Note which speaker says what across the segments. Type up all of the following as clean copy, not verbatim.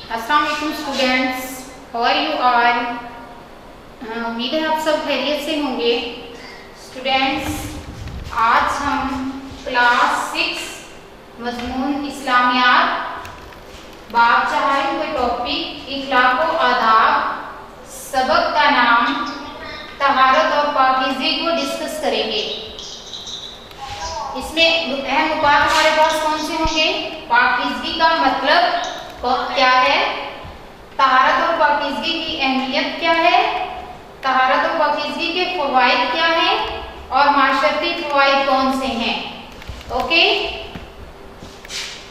Speaker 1: अस्सलाम वालेकुम students, how are you all. उम्मीद है आप सब खैरियत से होंगे। स्टूडेंट्स, आज हम क्लास 6 मजमून इस्लामियात बाब चाहे हुए टॉपिक इखलाक व आदाब सबक का नाम तहारत और पाकीज़गी को डिस्कस करेंगे। इसमें अहम बात हमारे पास कौन से होंगे? पाकीज़गी का मतलब क्या है, तहारत और पाकीज़गी की अहमियत क्या है, तहारत और पाकीज़गी के फ़वाइद क्या हैं और माशरती फ़वाइद कौन से हैं। Okay,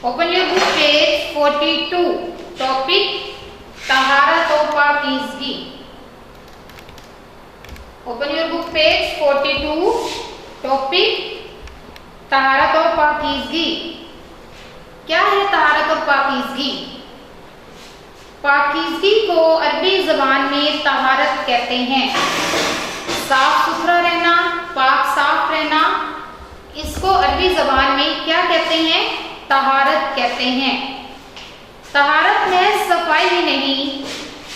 Speaker 1: open your book page 42, topic तहारत और पाकीज़गी। Open your book page 42, topic तहारत और पाकीज़गी। क्या है तहारत और पाकीज़गी? पाकीज़गी को अरबी ज़बान में तहारत कहते हैं। साफ सुथरा रहना, पाक साफ रहना, इसको अरबी ज़बान में क्या कहते हैं? तहारत कहते हैं। तहारत में सफाई ही नहीं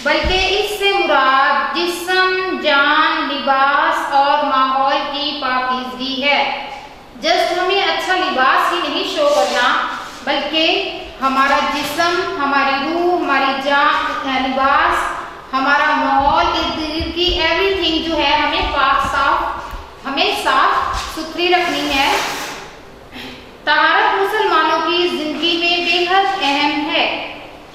Speaker 1: बल्कि इससे मुराद जिस्म, जान, लिबास और माहौल की पाकीज़गी है। जस्ट हमें अच्छा लिबास ही नहीं शो करना बल्कि हमारा जिस्म, हमारी रूह, हमारी जान, लिबास, हमारा माहौल, इर्द गिर्द की एवरीथिंग जो है हमें हमें साफ सुथरी रखनी है। तहारत मुसलमानों की जिंदगी में बेहद अहम है।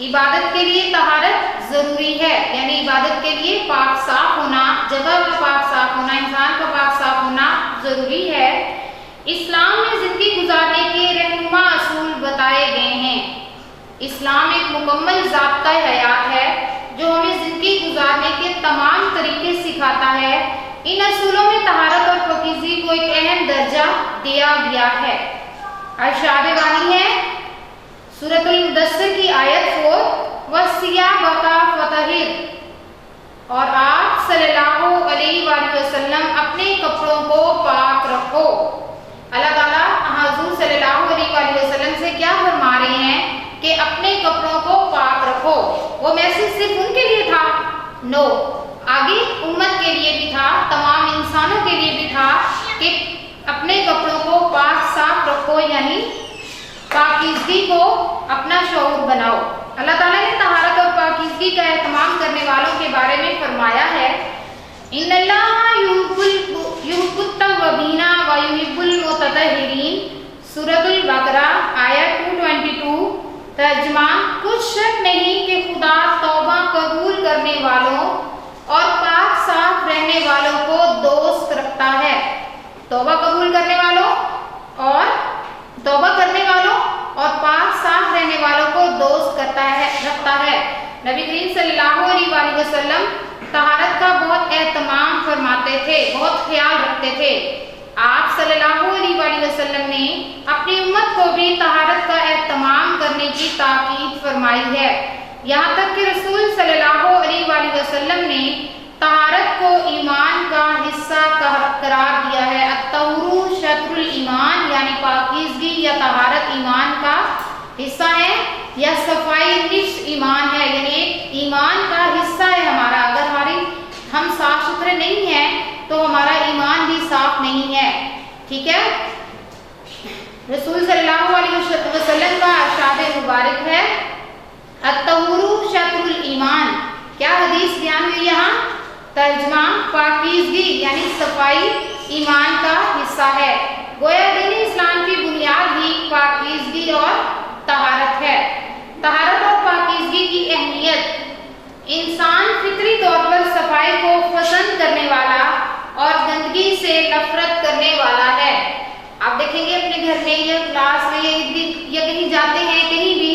Speaker 1: इबादत के लिए तहारत जरूरी है, यानी इबादत के लिए पाक साफ होना, जगह का पाक साफ होना, इंसान का पाक साफ होना जरूरी है। इस्लाम में जिंदगी गुजारने के रहनुमा असूल बताए गए हैं। इस्लाम एक मुकम्मल ज़ाब्ता हयात है जो हमें जिंदगी गुजारने के तमाम तरीके सिखाता है। इन असूलों में तहारत और पाकीज़गी को एक अहम दर्जा दिया गया है। अर्शाद वानी है सूरतुल मुदस्सिर की आयत 4, वसियाबका फतहिर, और आप सल्लल्लाहु अलैहि वसल्लम अपने कपड़ों को पाक रखो। अल्लाह ताला हुज़ूर सल्लल्लाहु अलैहि वसल्लम से क्या फरमा रहे हैं कि अपने कपड़ों को पाक रखो। वो मैसेज सिर्फ उनके लिए था? नो, आगे उम्मत के लिए भी था, तमाम इंसानों के लिए भी था कि अपने कपड़ों को पाक साफ रखो, यानी पाकीज़गी को अपना शऊर बनाओ। अल्लाह ताला ने तहारत और पाकीज़गी का एहतमाम करने वालों के बारे में फरमाया है, इन्नल्लाहा युहिब्बुत तव्वाबीना व युहिब्बुल मुततहिरीन, सूरतुल बकरा आयत 222। तर्जुमा, कुछ शक नहीं कि खुदा तौबा कबूल करने वालों और पाक साफ रहने वालों को दोस्त रखता है। तौबा कबूल करने वालों और पाक साफ रहने वालों को दोस्त रखता है। नबी करीम सल्लल्लाहु अलैहि वसल्लम तहारत का बहुत एहतमाम फरमाते थे, बहुत ख्याल रखते थे। आप सल्लल्लाहु अलैहि वसल्लम ने अपनी उम्मत को भी तहारत का एहतमाम करने की ताकीद फरमाई है। यहाँ तक कि रसूल सल्लल्लाहु अलैहि वसल्लम ने तहारत को ईमान का हिस्सा करार दिया है। अत्तहुरू शत्रुल ईमान, यानी पाकीज़गी या तहारत ईमान का हिस्सा है, या सफाई निफ्स ईमान है, यानी ईमान का हिस्सा है हमारा। अगर हम साफ सुथरे नहीं हैं तो हमारा ईमान भी साफ नहीं है। ठीक है, रसूल सल्लल्लाहु अलैहि वसल्लम का इरशाद मुबारक है, अत्तहुरू शत्रुल ईमान। क्या हदीस बयान हुई यहाँ? तर्जुमा, पाकीज़गी यानी सफाई ईमान का हिस्सा है। गोया दीन इस्लाम की बुनियाद ही पाकीज़गी और तहारत है। तहारत और पाकीज़गी की अहमियत, इंसान फितरी तौर पर सफाई को पसंद करने वाला और गंदगी से नफरत करने वाला है। आप देखेंगे अपने घर में या क्लास में या कहीं जाते हैं, कहीं भी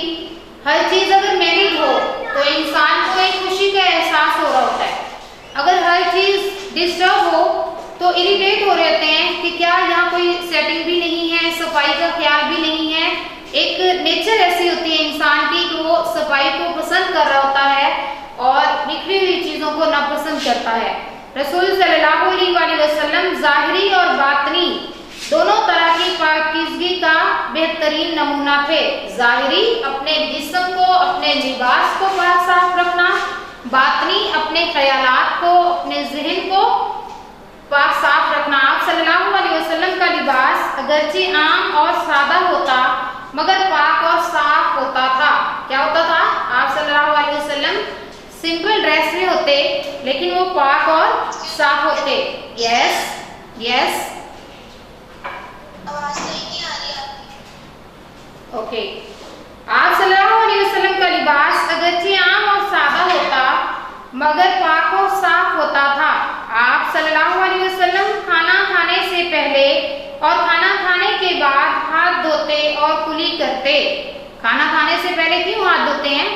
Speaker 1: हर चीज़ अगर मैनेज हो तो इंसान को एक खुशी का एहसास हो रहा होता है। अगर हर चीज़ डिस्टर्ब हो तो इरिटेट हो रहते हैं कि क्या यहाँ कोई सेटिंग भी नहीं है, सफाई का ख्याल भी नहीं है। एक नेचर ऐसी होती है इंसान की कि वो सफाई को पसंद कर रहा होता है और बिखरी हुई चीज़ों को नापसंद करता है। रसूल सल्लल्लाहु अलैहि वसल्लम ज़ाहिरी और बातनी दोनों तरह की पाकीज़गी का बेहतरीन नमूना थे। ज़ाहिरी अपने जिस्म को, अपने लिबास को पाक साफ रखना, बातनी अपने ख्यालात को, अपने जहन को पाक साफ रखना। आप सल्लल्लाहु अलैहि वसल्लम का लिबास अगरचे आम और सादा होता मगर पाक और साफ होता था। क्या होता था? आप सल्लल्लाहु अलैहि वसल्लम सिंपल ड्रेस में होते लेकिन वो पाक और साफ होते। यस यस
Speaker 2: आवाज नहीं आ रही आपकी।
Speaker 1: ओके। आप सल्लल्लाहु अलैहि वसल्लम का लिबास अगरचे आम और सादा होता मगर पाक और साफ होता था। आप सल्लल्लाहु अलैहि वसल्लम खाना खाने से पहले और खाना खाने के बाद हाथ धोते और कुली करते। खाना खाने से पहले क्यों हाथ धोते हैं?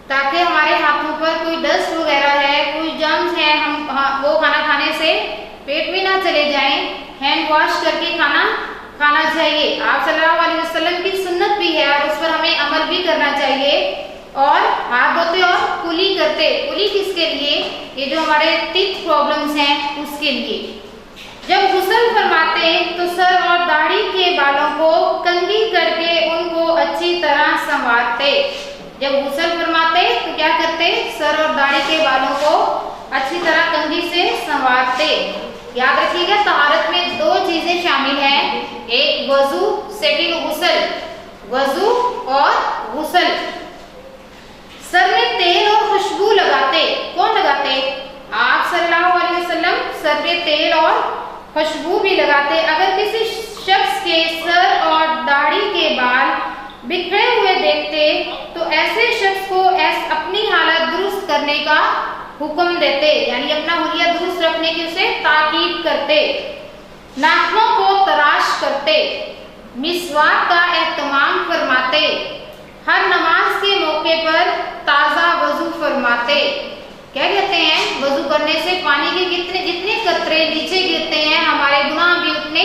Speaker 1: ताकि हमारे हाथों पर कोई डस्ट वगैरह है, कोई जर्म्स है, वो खाना खाने से पेट में ना चले जाएं। हैंड वॉश करके खाना खाना चाहिए। आप सल्लल्लाहु अलैहि वसल्लम की सुन्नत भी है और उस पर हमें अमल भी करना चाहिए। और हाथ धोते और कुली करते। कुली किसके लिए? ये जो हमारे टीथ प्रॉब्लम्स हैं उसके लिए। जब गुस्ल फरमाते तो सर और दाढ़ी के बालों को कंघी करके उनको अच्छी तरह संवारते। जब गुस्ल फरमाते तो क्या करते? सर और दाढ़ी के बालों को अच्छी तरह कंघी से संवारते। याद रखिएगा, तहारत में दो चीजें शामिल हैं, एक वजू, सेकंड गुस्ल। वजू और गुस्ल। सर में तेल और खुशबू लगाते। कौन लगाते? आप सल्लल्लाहु अलैहि वसल्लम सर में तेल और खुशबू भी लगाते। अगर किसी शख्स के सर और दाढ़ी के बाल बिखरे हुए देखते तो ऐसे शख्स को अपनी हालत दुरुस्त करने का हुक्म देते, यानी अपना हुलिया दुरुस्त रखने की उसे ताकीद करते। नाखूनों को तराश करते। मिसवाक का एहतमाम फरमाते। हर नमाज के मौके पर ताज़ा वजू फरमाते। क्या कहते हैं? वजू करने से पानी के जितने कतरे नीचे गिरते हैं हमारे गुनाह भी उतने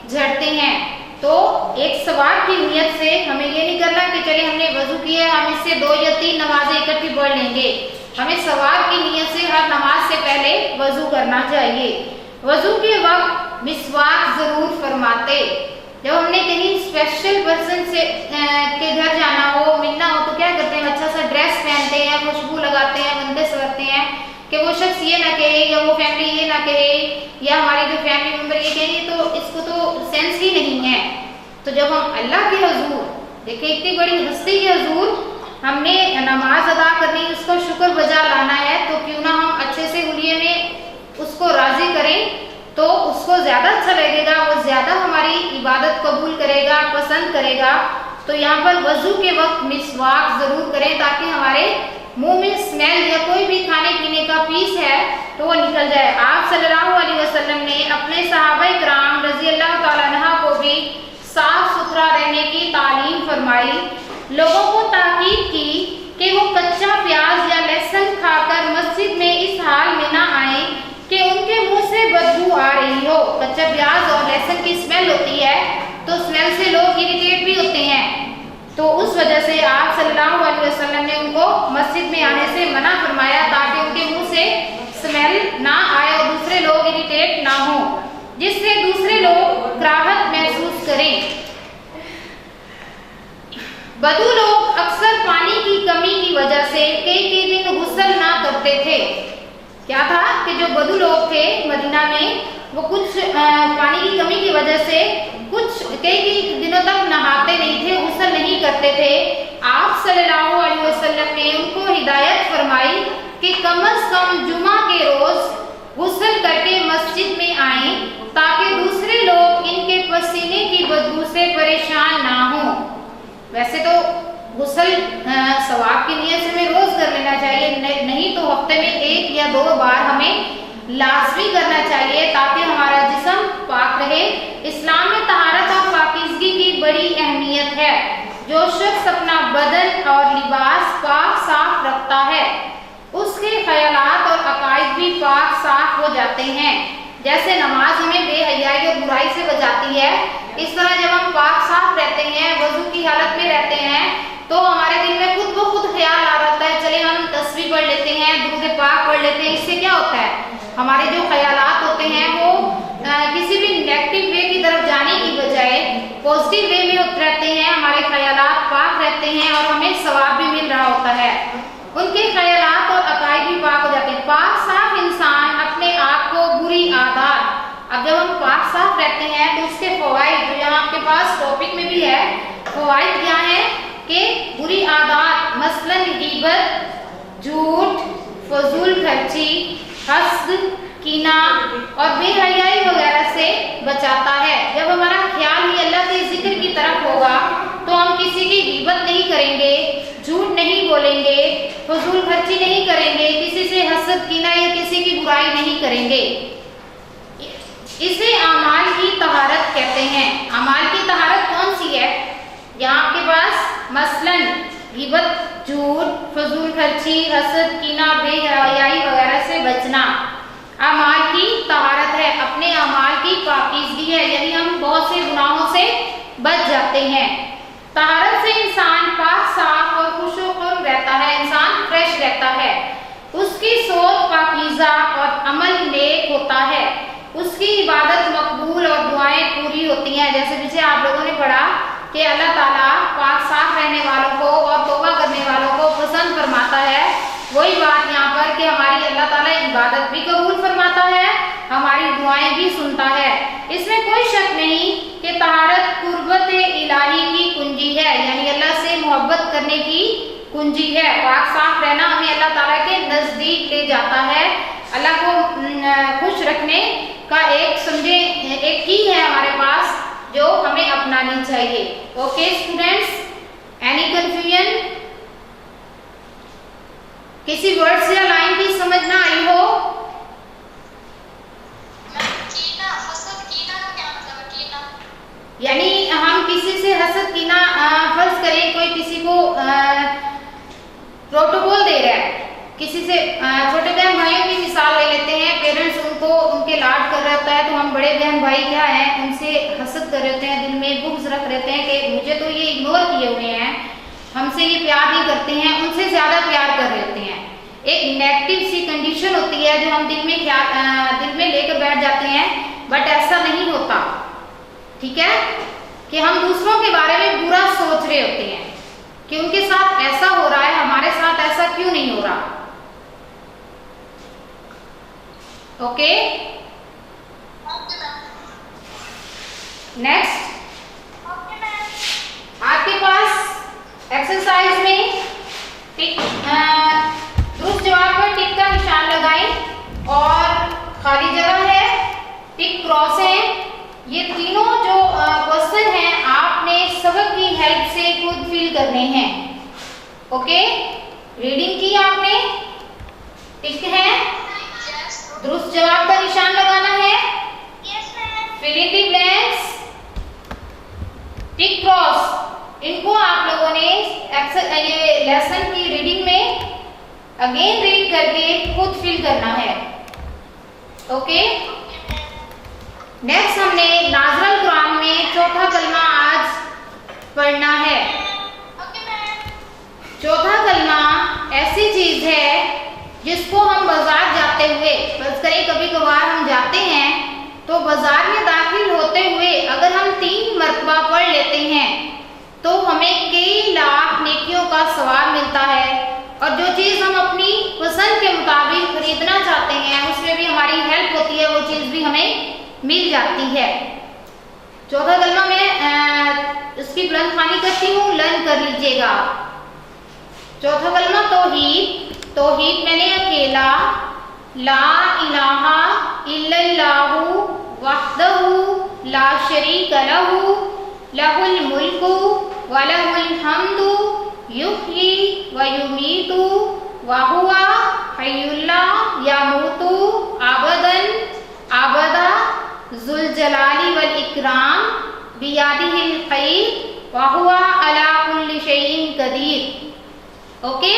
Speaker 1: झड़ते हैं। तो एक सवाब की नियत से हमें ये नहीं करना कि चले हमने वजू किया हम इससे 2 या 3 नमाजें इकट्ठी पढ़ लेंगे। हमें सवाब की नियत से हर नमाज से पहले वजू करना चाहिए। वजू के वक्त मिसवाक जरूर फरमाते। जब हमने कहीं स्पेशल पर्सन से के घर जाना हो, मिलना हो, तो क्या करते हैं? अच्छा सा ड्रेस पहनते हैं, खुशबू लगाते हैं, बंदे सवरते हैं कि वो शख्स ये ना कहे या वो फैमिली ये ना कहे या हमारे जो फैमिली मेम्बर ये कहेंगे तो इसको तो सेंस ही नहीं है। तो जब हम अल्लाह के हुजूर, देखिए इतनी बड़ी हस्ती के हुजूर हमने नमाज अदा करनी, उसको शुक्र बजा लाना है, तो क्यों ना हम अच्छे से हुलिये में उसको राजी करें, तो उसको ज़्यादा अच्छा लगेगा, वो ज़्यादा हमारी इबादत कबूल करेगा, पसंद करेगा। तो यहाँ पर वजू के वक्त मिसवाक ज़रूर करें ताकि हमारे मुंह में स्मेल या कोई भी खाने पीने का पीस है तो वो निकल जाए। आप सल्लल्लाहु अलैहि वसल्लम ने अपने सहाबाए किराम रज़ी अल्लाह तआला अन्हा को भी साफ सुथरा रहने की तालीम फरमाई। लोगों को ताकीद की कि वो कच्चा प्याज या लहसुन खाकर मस्जिद में इस हाल में ना आए कि उनके मुंह से बदबू आ रही हो। कच्चा प्याज और लहसुन की स्मेल होती है तो स्मेल से लोग इरिटेट भी होते हैं। तो उस वजह से आप सल्लल्लाहु अलैहि वसल्लम ने उनको मस्जिद में आने से मना फरमाया ताकि उनके मुंह से स्मेल ना आए और दूसरे लोग इरिटेट ना हो, जिससे दूसरे लोग राहत महसूस करें। बदू लोग अक्सर पानी की कमी की वजह से कई दिन गुस्ल ना करते थे। क्या था कि जो बदू लोग थे मदीना में, वो कुछ पानी की कमी की वजह से कई दिनों तक नहाते नहीं थे, गुस्ल नहीं करते थे। आप सल्लल्लाहु अलैहि वसल्लम ने उनको हिदायत फरमाई कि कम से कम जुमा के रोज गुस्ल करके मस्जिद में आएं ताकि दूसरे लोग इनके पसीने की बदबू से परेशान ना हों। वैसे तो गुस्ल सवाब की नियत से हमें रोज कर लेना चाहिए, नहीं तो हफ्ते में 1 या 2 बार हमें लाजमी करना चाहिए ताकि हमारा जिस्म पाक रहे। इस्लाम में तहारत और पाकीज़गी की बड़ी अहमियत है। जो शख्स अपना बदन और लिबास पाक साफ रखता है उसके ख्यालात और अकाइद भी पाक साफ हो जाते हैं। जैसे नमाज हमें बेहयाई और बुराई से बचाती है, इस तरह जब हम पाक साफ रहते हैं, वजू की हालत में रहते हैं, तो हमारे दिल में खुद ब खुद ख्याल आ रहा है, चले हम तस्बीह पढ़ लेते हैं, दुरूद पाक पढ़ लेते हैं। इससे क्या होता है? हमारे जो ख्यालात होते हैं वो किसी भी नेगेटिव वे की तरफ ख्यालात पाक रहते हैं और हमें सवाब भी मिल रहा होता है। उनके ख्यालात और अकायद भी पाक हो जाते हैं। पाक साफ इंसान अपने आप को बुरी आदत, अब जब हम पाक साफ रहते हैं तो उसके फवाइद जो यहाँ आपके पास टॉपिक में भी है, फवाइद क्या है कि बुरी आदत मसलन गीबत, झूठ, फजूल खर्ची, हस्द, कीना और बेहयाई वगैरह से बचाता है। जब हमारा ख्याल ही अल्लाह के जिक्र की तरफ होगा तो हम किसी की गीबत नहीं करेंगे, झूठ नहीं बोलेंगे, फजूल खर्ची नहीं करेंगे, किसी से हसद, कीना या किसी की बुराई नहीं करेंगे। इसे अमाल की तहारत कहते हैं। अमाल की तहारत कौन सी है? यहाँ आपके पास मसलन गिबत, झूठ, फजूल खर्ची, हसद, कीना, बेहयाई वगैरह से बचना अमाल की तहारत है, अपने अमाल की पाकीज़गी है, यानी हम बहुत से गुनाहों से बच जाते हैं। तहारत से इंसान पाक साफ और खुशो-खुश रहता है, इंसान फ्रेश रहता है, उसकी सोच पाकीज़ा और अमल नेक होता है, उसकी इबादत मकबूल और दुआएं पूरी होती हैं। जैसे पीछे आप लोगों ने पढ़ा कि अल्लाह ताला पाक साफ रहने वालों को और तौबा करने वालों को पसंद फरमाता है। वही बात यहाँ पर कि हमारी अल्लाह ताला इबादत भी कबूल फरमाता है, हमारी दुआएं भी सुनता है। इसमें कोई शक नहीं कि तहारत कुर्बत इलाही की कुंजी है, यानी अल्लाह से मोहब्बत करने की कुंजी है। पाक साफ रहना हमें अल्लाह ताला के नज़दीक ले जाता है, अल्लाह को खुश रखने का एक समझे एक की है हमारे पास जो हमें अपनानी चाहिए। Okay students, any confusion? किसी वर्ड से या लाइन की समझ ना आई हो?
Speaker 2: कीना, हसद, कीना का क्या मतलब है? कीना
Speaker 1: यानी हम किसी से हसद, कीना, फर्ज करें कोई किसी को प्रोटोकॉल दे रहा है, किसी से छोटे बहन भाइयों की मिसाल ले लेते हैं। पेरेंट्स उनको उनके लाड कर रहा होता है तो हम बड़े बहन भाई क्या हैं उनसे हसद कर रहते हैं, दिल में बुग़्ज़ रख रहते हैं कि मुझे तो ये इग्नोर किए हुए हैं, हमसे ये प्यार नहीं करते हैं, उनसे ज़्यादा प्यार कर रहते हैं। एक नेगेटिव सी कंडीशन होती है जो हम दिल में लेकर बैठ जाते हैं, बट ऐसा नहीं होता, ठीक है, कि हम दूसरों के बारे में बुरा सोच रहे होते हैं कि उनके साथ ऐसा हो रहा है, हमारे साथ ऐसा क्यों नहीं हो रहा। ओके, नेक्स्ट आपके पास एक्सरसाइज में टिक दुरुस्त जवाब पर टिक का निशान लगाएं और खाली जगह है टिक क्रॉस है। ये तीनों जो क्वेश्चन हैं आपने सबक की हेल्प से खुद फिल करने हैं। ओके, रीडिंग की आपने, टिक है, दुरुस्त जवाब का निशान लगाना है, fill in the blanks, tick cross. इनको आप लोगों ने ये लेसन की रीडिंग में अगेन रीड करके खुद फिल करना है। ओके, नेक्स्ट हमने नाज़िल कुरान में चौथा कलमा आज पढ़ना है। चौथा कलमा ऐसी चीज है जिसको हम बाजार जाते हुए, बस करें कभी कभार हम जाते हैं तो बाजार में दाखिल होते हुए अगर हम 3 मरतबा पढ़ लेते हैं तो हमें कई लाख नेकियों का सवाब मिलता है, और जो चीज़ हम अपनी पसंद के मुताबिक खरीदना चाहते हैं उसमें भी हमारी हेल्प होती है, वो चीज़ भी हमें मिल जाती है। चौथा कलमा मैं इसकी बुलंद ख़्वानी करती हूँ, लर्न कर लीजिएगा। चौथा कलमा तौहीद। तौहीद मैंने अकेला, ला इलाहा इल्लल्लाहु वहदहु ला शरीका लहु लहुल मुल्कु व लहुल हम्दु युहयी व युमीतु व हुवा हय्युल ला यमूतु अबदन अबदा ज़ुल जलाली वल इकराम बियदिहिल खैर व हुवा अला कुल्लि शैइन कदीर। ओके,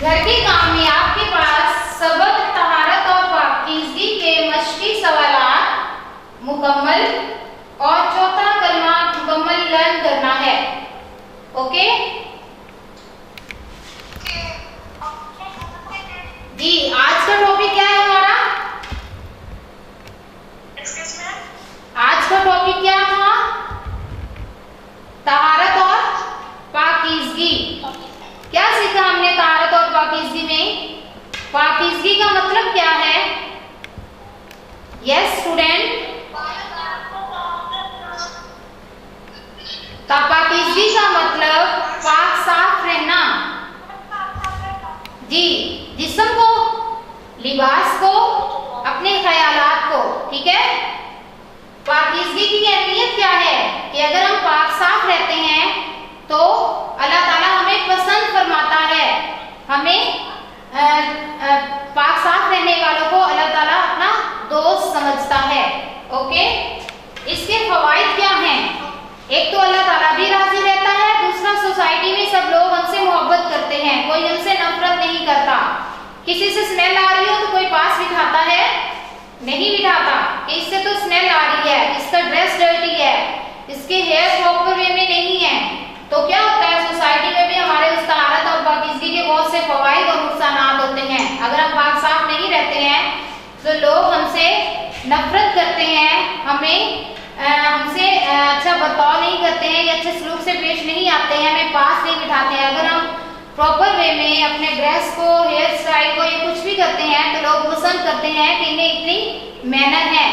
Speaker 1: घर के काम में आपके पास सबक तहारत और पाकीज़गी के मश्की सवालात मुकम्मल और चौथा कलमा मुकम्मल लर्न करना है। ओके जी, आज का टॉपिक क्या है हमारा? आज का टॉपिक क्या था? लिबास को, अपने ख्यालात को। ठीक है, पाकीज़गी की अहमियत क्या है कि अगर हम पाक साफ रहते हैं तो अल्लाह ताला हमें पसंद फरमाता है। हमें पाक साफ रहने वालों को अल्लाह ताला अपना दोस्त समझता है। ओके, इसके फवाइद क्या हैं? एक तो अल्लाह ताला भी राजी रहता है, दूसरा सोसाइटी में सब लोग हमसे मोहब्बत करते हैं, कोई हमसे नफरत नहीं करता। किसी से स्मेल आ रही हो तो कोई पास बिठाता है? नहीं बिठाता कि इससे तो स्मेल आ रही है, इसका ड्रेस डर्टी है, इसके हेयर प्रॉपर वे में नहीं है। तो क्या होता है, सोसाइटी में भी हमारे उस तहारत और पाकीज़गी के बहुत से फवाइद और नुकसान होते हैं। अगर हम पाक साफ नहीं रहते हैं तो लोग हमसे नफरत करते हैं, हमसे अच्छा बर्ताव नहीं करते हैं या अच्छे सलूक से पेश नहीं आते हैं, हमें पास नहीं बिठाते हैं। अगर हम प्रॉपर वे में अपने ड्रेस को, हेयर स्टाइल को, ये कुछ भी करते हैं तो लोग पसंद करते हैं कि इन्हें इतनी मैनर है।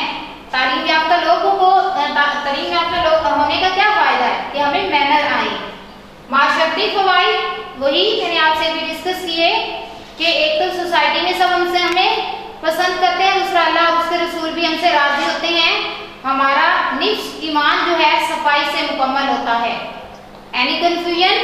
Speaker 1: तालीम याफ्ता लोगों को तालीम याफ्ता लोग होने का क्या फायदा है कि हमें मैनर आए। माशरती फवाइद वही मैंने आपसे भी डिस्कस किए कि एक तो सोसाइटी में सब हमसे हमें पसंद करते हैं, दूसरा अल्लाह और उसके रसूल भी हमसे राजी होते हैं। हमारा निफ्स ईमान जो है सफाई से मुकम्मल होता है। Any confusion?